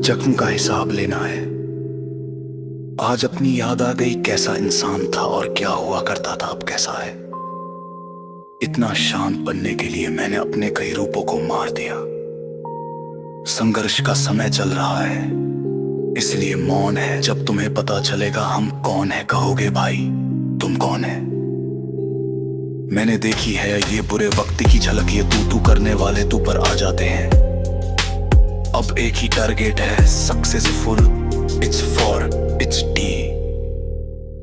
जख्म का हिसाब लेना है। आज अपनी याद आ गई, कैसा इंसान था और क्या हुआ करता था, अब कैसा है। इतना शांत बनने के लिए मैंने अपने कई रूपों को मार दिया। संघर्ष का समय चल रहा है, इसलिए मौन है। जब तुम्हें पता चलेगा हम कौन है, कहोगे भाई तुम कौन है। मैंने देखी है ये बुरे वक्त की झलक, ये तू करने वाले तू पर आ जाते हैं। अब एक ही टारगेट है, successful, it's for its T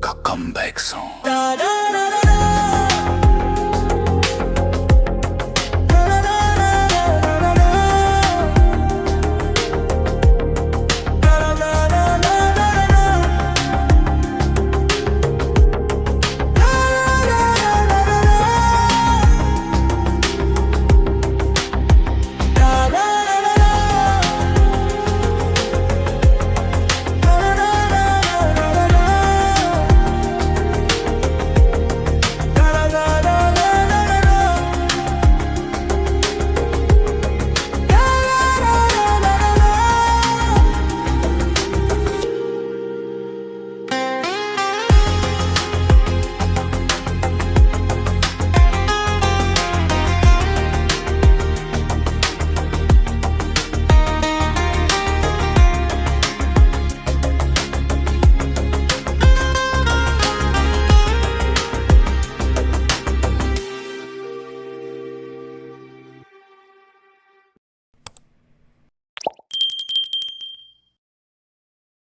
का कमबैक सॉन्ग।